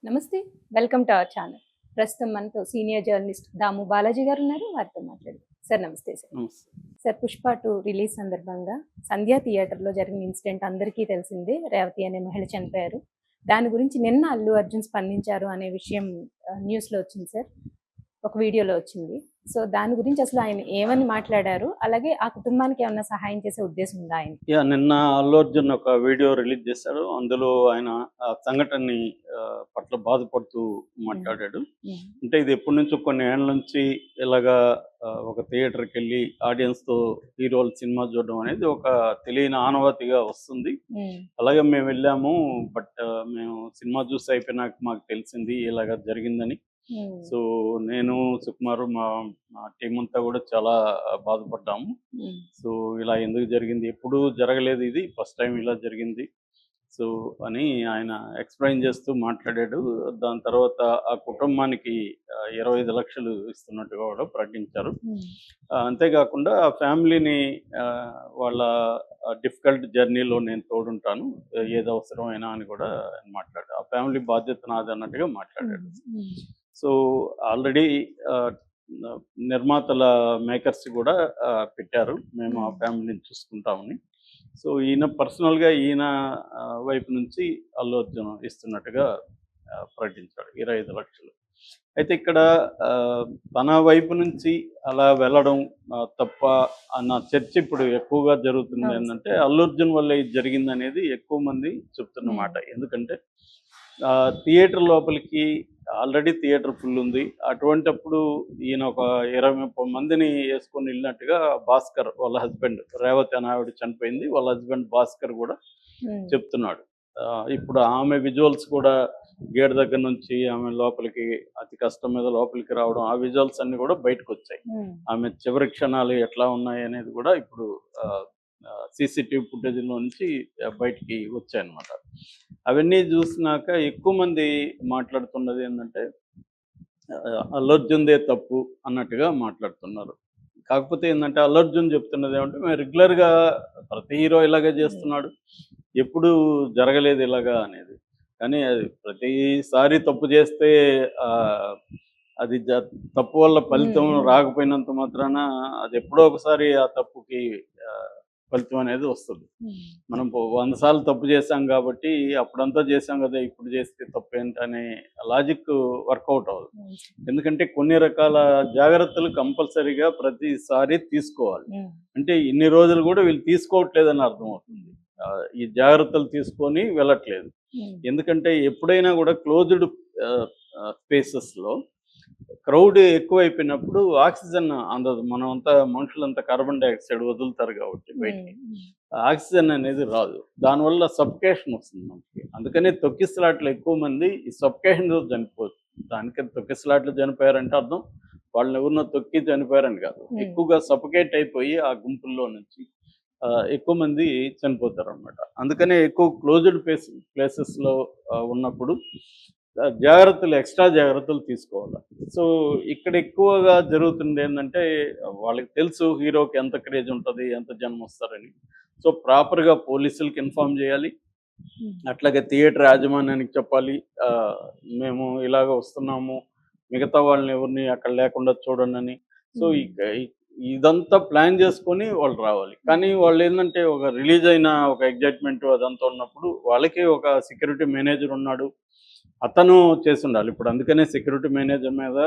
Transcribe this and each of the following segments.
నమస్తే. Welcome to our channel. ప్రస్తుతం మనతో సీనియర్ జర్నలిస్ట్ దాము బాలాజీ గారు ఉన్నారు. వారితో మాట్లాడదాం. సార్ నమస్తే సార్. నమస్తే. సార్ 'పుష్ప 2' రిలీజ్ సందర్భంగా సంధ్యా థియేటర్‌లో జరిగిన ఇన్సిడెంట్ అందరికీ తెలిసిందే. రేవతి అనే మహిళ చనిపోయారు. దాని గురించి నిన్న అల్లు అర్జున్ స్పందించారు అనే విషయం న్యూస్‌లో వచ్చింది సార్. ఒక వీడియోలో వచ్చింది. సో దాని గురించి అసలు ఆయన ఏమని మాట్లాడారు? అలాగే ఆ కుటుంబానికి ఏమన్నా సహాయం చేసే ఉద్దేశం ఉందా ఆయనకి? నిన్న అల్లు అర్జున్ ఒక వీడియో రిలీజ్ చేశాడు. అందులో ఆయన ఆ సంఘటనని పట్ల బాధపడుతూ మాట్లాడాడు. అంటే ఇది ఎప్పటినుంచో కొన్ని ఏళ్ల నుంచి ఇలాగా ఒక థియేటర్‌కెళ్ళి ఆడియన్స్‌తో హీరోలు సినిమా చూడడం అనేది ఒక తెలియని ఆనవాయితీగా వస్తుంది. అలాగే మేము వెళ్ళాము. బట్ మేము సినిమా చూసి అయిపోయినాక మాకు తెలిసింది ఇలాగ జరిగిందని. సో నేను, సుకుమారు, మా మా టీమ్ అంతా కూడా చాలా బాధపడ్డాము. సో ఇలా ఎందుకు జరిగింది? ఎప్పుడూ జరగలేదు, ఇది ఫస్ట్ టైం ఇలా జరిగింది. సో అని ఆయన ఎక్స్‌ప్లెయిన్ చేస్తూ మాట్లాడాడు. దాని తర్వాత ఆ కుటుంబానికి 25 లక్షలు ఇస్తున్నట్టుగా కూడా ప్రకటించారు. అంతేకాకుండా ఆ ఫ్యామిలీని వాళ్ళ డిఫికల్ట్ జర్నీలో నేను తోడుంటాను, ఏది అవసరమైనా అని కూడా ఆయన మాట్లాడాడు. ఆ ఫ్యామిలీ బాధ్యత నాది అన్నట్టుగా మాట్లాడాడు. సో ఆల్రెడీ నిర్మాతల మేకర్స్ కూడా పెట్టారు, మేము ఆ ఫ్యామిలీని చూసుకుంటామని. సో ఈయన పర్సనల్గా ఈయన వైపు నుంచి అల్లు అర్జున్ ఇస్తున్నట్టుగా ప్రకటించాడు 25 లక్షలు. అయితే ఇక్కడ తన వైపు నుంచి అలా వెళ్ళడం తప్ప అన్న చర్చ ఇప్పుడు ఎక్కువగా జరుగుతుంది. ఏంటంటే అల్లు అర్జున్ వల్ల ఇది జరిగిందనేది ఎక్కువ మంది చెప్తున్నమాట. ఎందుకంటే థియేటర్ లోపలికి ఆల్రెడీ థియేటర్ ఫుల్ ఉంది. అటువంటప్పుడు ఈయన ఒక 20-30 మందిని వేసుకొని వెళ్ళినట్టుగా భాస్కర్ వాళ్ళ హస్బెండ్, రేవతి అనే ఆవిడ చనిపోయింది, వాళ్ళ హస్బెండ్ భాస్కర్ కూడా చెప్తున్నాడు. ఇప్పుడు ఆమె విజువల్స్ కూడా గేట్ దగ్గర నుంచి ఆమె లోపలికి అతి కష్టం మీద లోపలికి రావడం, ఆ విజువల్స్ అన్ని కూడా బయటకు వచ్చాయి. ఆమె చివరి క్షణాలు ఎట్లా ఉన్నాయి అనేది కూడా ఇప్పుడు సీసీటీవీ ఫుటేజ్లో నుంచి బయటికి వచ్చాయన్నమాట. అవన్నీ చూసినాక ఎక్కువ మంది మాట్లాడుతున్నది ఏంటంటే అల్లు అర్జున్దే తప్పు అన్నట్టుగా మాట్లాడుతున్నారు. కాకపోతే ఏంటంటే అల్లు అర్జున్ చెప్తున్నది ఏమంటే, మేము రెగ్యులర్గా ప్రతి హీరో ఇలాగే చేస్తున్నాడు, ఎప్పుడు జరగలేదు ఇలాగా అనేది. కానీ అది ప్రతిసారి తప్పు చేస్తే అది తప్పు వల్ల ఫలితం రాకపోయినంత మాత్రాన అది ఎప్పుడో ఒకసారి ఆ తప్పుకి ఫలితం అనేది వస్తుంది. మనం 100 సార్లు తప్పు చేశాం కాబట్టి అప్పుడంతా చేశాం కదా, ఇప్పుడు చేస్తే తప్పు ఏంటనే లాజిక్ వర్కౌట్ అవ్వదు. ఎందుకంటే కొన్ని రకాల జాగ్రత్తలు కంపల్సరీగా ప్రతిసారి తీసుకోవాలి. అంటే ఇన్ని రోజులు కూడా వీళ్ళు తీసుకోవట్లేదని అర్థమవుతుంది. ఈ జాగ్రత్తలు తీసుకొని వెళ్ళట్లేదు. ఎందుకంటే ఎప్పుడైనా కూడా క్లోజ్డ్ స్పేసెస్లో క్రౌడ్ ఎక్కువైపోయినప్పుడు ఆక్సిజన్ అందదు. మనమంతా మనుషులంతా కార్బన్ డైఆక్సైడ్ వదులుతారు కాబట్టి బయటికి ఆక్సిజన్ అనేది రాదు. దానివల్ల సఫికేషన్ వస్తుంది మనకి. అందుకని తొక్కిసలాట్లు ఎక్కువ మంది ఈ సఫికేషన్తో చనిపోతుంది. దానికని తొక్కిసలాట్లు చనిపోయారంటే అర్థం వాళ్ళని ఎవరినో తొక్కి చనిపోయారని కాదు. ఎక్కువగా సఫికేట్ అయిపోయి ఆ గుంపుల్లో నుంచి ఎక్కువ మంది చనిపోతారు అనమాట. అందుకనే ఎక్కువ క్లోజ్డ్ ప్లేసెస్లో ఉన్నప్పుడు జాగ్రత్తలు, ఎక్స్ట్రా జాగ్రత్తలు తీసుకోవాలి. సో ఇక్కడ ఎక్కువగా జరుగుతుంది ఏంటంటే, వాళ్ళకి తెలుసు హీరోకి ఎంత క్రేజ్ ఉంటుంది, ఎంత జనం వస్తారని. సో ప్రాపర్గా పోలీసులకి ఇన్ఫార్మ్ చేయాలి, అట్లాగే థియేటర్ యాజమాన్యానికి చెప్పాలి, మేము ఇలాగ వస్తున్నాము, మిగతా వాళ్ళని ఎవరిని అక్కడ లేకుండా చూడండి అని. సో ఇదంతా ప్లాన్ చేసుకొని వాళ్ళు రావాలి. కానీ వాళ్ళు ఏంటంటే ఒక రిలీజ్ అయిన ఒక ఎగ్జైట్మెంట్ అదంతా ఉన్నప్పుడు వాళ్ళకి ఒక సెక్యూరిటీ మేనేజర్ ఉన్నాడు, అతను చేసి ఉండాలి. ఇప్పుడు అందుకనే సెక్యూరిటీ మేనేజర్ మీద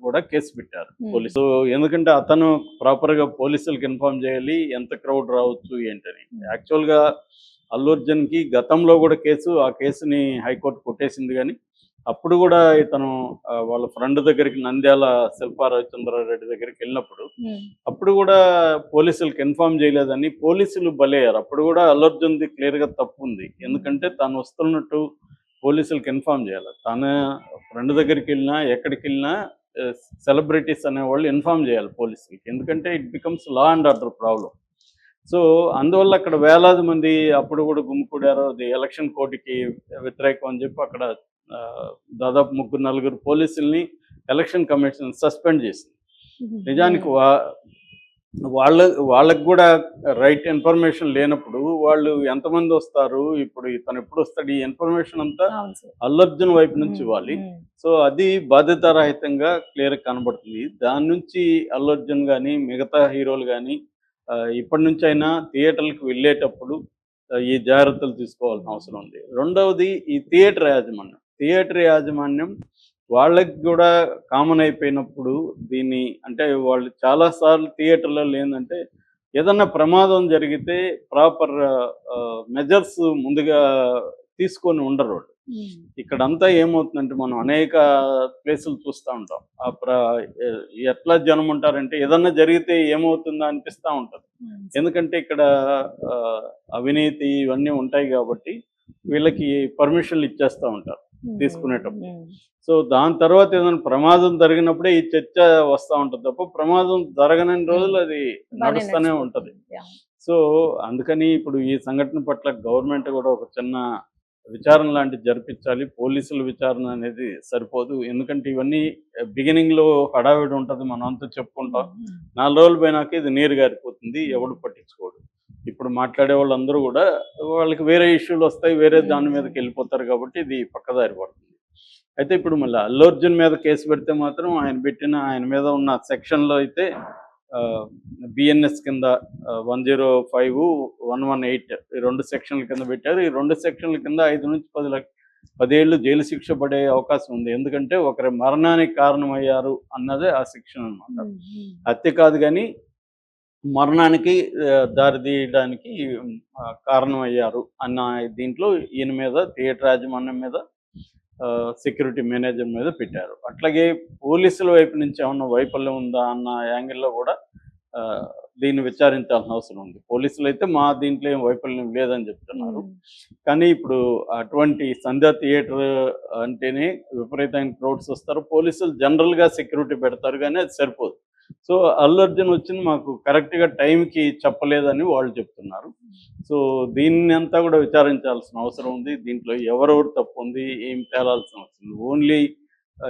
కూడా కేసు పెట్టారు పోలీసు. ఎందుకంటే అతను ప్రాపర్గా పోలీసులకు ఇన్ఫార్మ్ చేయాలి ఎంత క్రౌడ్ రావచ్చు ఏంటని. యాక్చువల్గా అల్లు అర్జున్కి గతంలో కూడా ఆ కేసుని హైకోర్టు కొట్టేసింది. కానీ అప్పుడు కూడా ఇతను వాళ్ళ ఫ్రెండ్ దగ్గరికి నంద్యాల శిల్పా రవిచంద్రారెడ్డి దగ్గరికి వెళ్ళినప్పుడు అప్పుడు కూడా పోలీసులకు ఇన్ఫార్మ్ చేయలేదని పోలీసులు బలయ్యారు. అప్పుడు కూడా అల్లు అర్జున్ది క్లియర్గా తప్పు ఉంది. ఎందుకంటే తను వస్తున్నట్టు పోలీసులకు ఇన్ఫార్మ్ చేయాలి. తన ఫ్రెండ్ దగ్గరికి వెళ్ళినా ఎక్కడికి వెళ్ళినా సెలబ్రిటీస్ అనేవాళ్ళు ఇన్ఫార్మ్ చేయాలి పోలీసులకి. ఎందుకంటే it becomes law and order problem. So అందువల్ల అక్కడ వేలాది మంది అప్పుడు కూడా గుమ్మికూడారు. అది ఎలక్షన్ కోడ్కి వ్యతిరేకం అని చెప్పి అక్కడ దాదాపు 3-4 పోలీసుల్ని ఎలక్షన్ కమిషన్ సస్పెండ్ చేసింది. నిజానికి వాళ్ళకి కూడా రైట్ ఇన్ఫర్మేషన్ లేనప్పుడు వాళ్ళు ఎంతమంది వస్తారు, ఇప్పుడు ఇతను ఎప్పుడు వస్తాడు, ఈ ఇన్ఫర్మేషన్ అంతా అవును సార్. అల్లు అర్జున్ వైపు నుంచి ఇవ్వాలి. సో అది బాధ్యతారహితంగా క్లియర్ కనబడుతుంది. దాని నుంచి అల్లు అర్జున్ కానీ మిగతా హీరోలు కానీ ఇప్పటి నుంచి అయినా థియేటర్లకు వెళ్ళేటప్పుడు ఈ జాగ్రత్తలు తీసుకోవాల్సిన అవసరం ఉంది. రెండవది ఈ థియేటర్ యాజమాన్యం వాళ్ళకి కూడా కామన్ అయిపోయినప్పుడు దీన్ని అంటే వాళ్ళు చాలా సార్లు థియేటర్లలో ఏంటంటే ఏదన్నా ప్రమాదం జరిగితే ప్రాపర్ మెజర్స్ ముందుగా తీసుకొని ఉండరు వాళ్ళు. ఇక్కడంతా ఏమవుతుందంటే మనం అనేక ప్లేసులు చూస్తూ ఉంటాం. ఎట్లా జనం ఉంటారంటే ఏదన్నా జరిగితే ఏమవుతుందా అనిపిస్తూ ఉంటుంది. ఎందుకంటే ఇక్కడ ఆ, అవినీతి ఇవన్నీ ఉంటాయి కాబట్టి వీళ్ళకి పర్మిషన్లు ఇచ్చేస్తూ ఉంటారు తీసుకునేటప్పుడు. సో దాని తర్వాత ఏదైనా ప్రమాదం జరిగినప్పుడే ఈ చర్చ వస్తూ ఉంటుంది తప్ప ప్రమాదం జరగనన్ని రోజులు అది నడుస్తూనే ఉంటుంది. సో అందుకని ఇప్పుడు ఈ సంఘటన పట్ల గవర్నమెంట్ కూడా ఒక చిన్న విచారణ లాంటిది జరిపించాలి. పోలీసుల విచారణ అనేది సరిపోదు. ఎందుకంటే ఇవన్నీ బిగినింగ్‌లో హడావిడి ఉంటది. మనం అంతా చెప్పుకుంటాం. 4 రోజులు పోయినాక ఇది నీరు గారిపోతుంది. ఎవడు పట్టించుకోడు. ఇప్పుడు మాట్లాడే వాళ్ళందరూ గూడా వాళ్ళకి వేరే ఇష్యూలు వస్తాయి. వేరే దాని మీదకెళ్ళిపోతారు కాబట్టి ఇది పక్కదారి పడుతుంది. అయితే ఇప్పుడు మళ్ళీ అల్లు అర్జున్ మీద కేసు పెడితే మాత్రం ఆయన మీద ఉన్న సెక్షన్‌లో అయితే బిఎన్ఎస్ కింద 105, 118 ఈ 2 సెక్షన్ల కింద పెట్టారు. ఈ 2 సెక్షన్ల కింద 5-10 ఏళ్ళు జైలు శిక్ష పడే అవకాశం ఉంది. ఎందుకంటే ఒకరి మరణానికి కారణమయ్యారు అన్నదే ఆ సెక్షన్ అనమాట. హత్య కాదు గానీ మరణానికి దారి తీయడానికి కారణమయ్యారు అన్న దీంట్లో ఈయన మీద థియేటర్ యాజమాన్యం మీద సెక్యూరిటీ మేనేజర్ మీద పెట్టారు. అట్లాగే పోలీసుల వైపు నుంచి ఏమన్నా వైఫల్యం ఉందా అన్న యాంగిల్లో కూడా దీన్ని విచారించాల్సిన అవసరం ఉంది. పోలీసులు అయితే మా దీంట్లో ఏం వైఫల్యం లేదని చెప్తున్నారు. కానీ ఇప్పుడు అటువంటి సంధ్యా థియేటర్ అంటేనే విపరీతమైన క్రౌడ్స్ వస్తారు. పోలీసులు జనరల్గా సెక్యూరిటీ పెడతారు కానీ అది సరిపోదు. సో అల్లు అర్జున్ వచ్చింది మాకు కరెక్ట్గా టైంకి చెప్పలేదని వాళ్ళు చెప్తున్నారు. సో దీన్ని అంతా కూడా విచారించాల్సిన అవసరం ఉంది. దీంట్లో ఎవరెవరు తప్పు ఉంది ఏం తేలాల్సిన అవసరం ఉంది. ఓన్లీ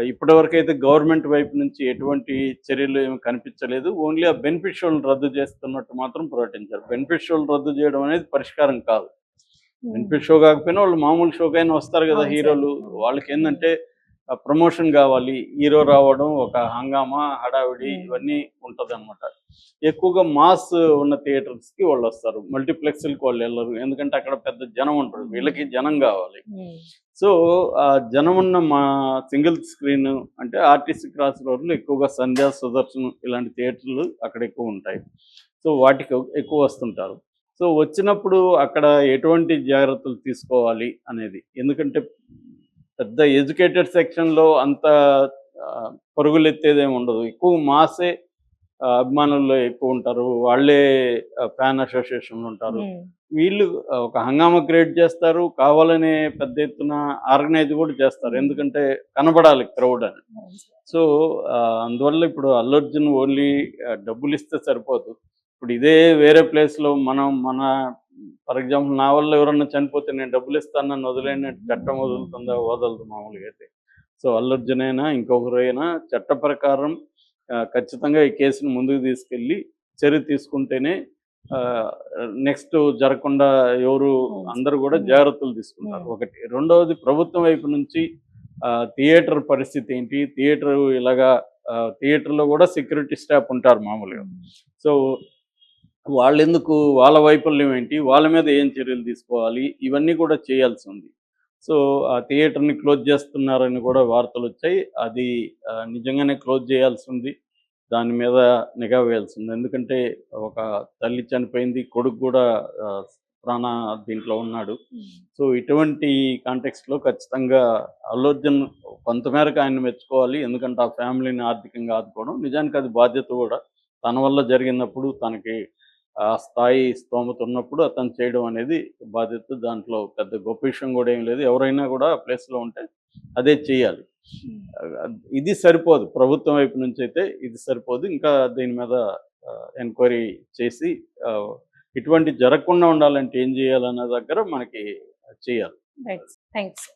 ఇప్పటివరకైతే గవర్నమెంట్ వైపు నుంచి ఎటువంటి చర్యలు ఏమి కనిపించలేదు. ఓన్లీ ఆ బెనిఫిట్ షోలను రద్దు చేస్తున్నట్టు మాత్రం ప్రకటించారు. బెనిఫిట్ షోలు రద్దు చేయడం అనేది పరిష్కారం కాదు. బెనిఫిట్ షో కాకపోయినా వాళ్ళు మామూలు షోకైనా వస్తారు కదా హీరోలు. వాళ్ళకి ఏంటంటే ప్రమోషన్ కావాలి, హీరో రావడం, ఒక హంగామా, హడావిడి ఇవన్నీ ఉంటదన్నమాట. ఎక్కువగా మాస్ ఉన్న థియేటర్స్కి వాళ్ళు వస్తారు. మల్టీప్లెక్స్లకు వాళ్ళు వెళ్ళరు. ఎందుకంటే అక్కడ పెద్ద జనం ఉంటారు. వీళ్ళకి జనం కావాలి. సో ఆ జనం ఉన్న మా సింగిల్ స్క్రీన్ అంటే ఆర్టీసీ క్రాస్ రోడ్లు ఎక్కువగా సంధ్యా, సుదర్శన్ ఇలాంటి థియేటర్లు అక్కడ ఎక్కువ ఉంటాయి. సో వాటికి ఎక్కువ వస్తుంటారు. సో వచ్చినప్పుడు అక్కడ ఎటువంటి జాగ్రత్తలు తీసుకోవాలి అనేది. ఎందుకంటే పెద్ద ఎడ్యుకేటెడ్ సెక్షన్‌లో అంత పరుగులెత్తేదేమి ఉండదు. ఎక్కువ మాసే అభిమానుల్లో ఎక్కువుంటారు. వాళ్ళే ఫ్యాన్ అసోసియేషన్‌లు ఉంటారు. వీళ్ళు ఒక హంగామా క్రియేట్ చేస్తారు. కావాలనే పెద్ద ఎత్తున ఆర్గనైజ్ కూడా చేస్తారు. ఎందుకంటే కనబడాలి క్రౌడ్ అని. సో అందువల్ల ఇప్పుడు అల్లు అర్జున్ ఓన్లీ డబ్బులిస్తే సరిపోదు. ఇప్పుడు ఇదే వేరే ప్లేస్‌లో మన ఫర్ ఎగ్జాంపుల్ నా వల్ల ఎవరన్నా చనిపోతే నేను డబ్బులు ఇస్తానని వదిలేని చట్టం వదులుతుందా? వదలదు మామూలుగా అయితే. సో అల్లు అర్జున్ అయినా ఇంకొకరైనా చట్ట ప్రకారం ఖచ్చితంగా ఈ కేసుని ముందుకు తీసుకెళ్ళి చర్య తీసుకుంటేనే నెక్స్ట్ జరగకుండా అందరూ కూడా జాగ్రత్తలు తీసుకుంటారు ఒకటి. రెండవది ప్రభుత్వం వైపు నుంచి థియేటర్ పరిస్థితి ఏంటి? థియేటర్‌లో కూడా సెక్యూరిటీ స్టాఫ్ ఉంటారు మామూలుగా. సో వాళ్ళెందుకు, వాళ్ళ వైఫల్యం ఏంటి? వాళ్ళ మీద ఏం చర్యలు తీసుకోవాలి? ఇవన్నీ కూడా చేయాల్సి ఉంది. సో ఆ థియేటర్‌ని క్లోజ్ చేస్తున్నారని కూడా వార్తలొచ్చాయి. అది నిజంగానే క్లోజ్ చేయాల్సి ఉంది. దాని మీద నిఘా వేయాల్సింది. ఎందుకంటే ఒక తల్లి చనిపోయింది. కొడుకు కూడా దీంట్లో ఉన్నాడు. సో ఇటువంటి కాంటెక్స్ట్‌లో ఖచ్చితంగా అల్లు అర్జున్ కొంతమేరకు ఆయన్ని మెచ్చుకోవాలి. ఎందుకంటే ఆ ఫ్యామిలీని ఆర్థికంగా ఆదుకోవడం నిజానికి అది బాధ్యత కూడా. తన వల్ల జరిగినప్పుడు తనకి ఆ స్థాయి స్తోమత ఉన్నప్పుడు అతను చేయడం అనేది బాధ్యత. దాంట్లో పెద్ద గొప్ప విషయం కూడా ఏం లేదు. ఎవరైనా కూడా ఆ ప్లేస్‌లో ఉంటే అదే చేయాలి. ఇది సరిపోదు. ప్రభుత్వం వైపు నుంచి అయితే ఇది సరిపోదు. ఇంకా దీని మీద ఎంక్వైరీ చేసి ఇటువంటివి జరగకుండా ఉండాలంటే ఏం చేయాలన్న దగ్గర మనకి చేయాలి. రైట్. థాంక్స్.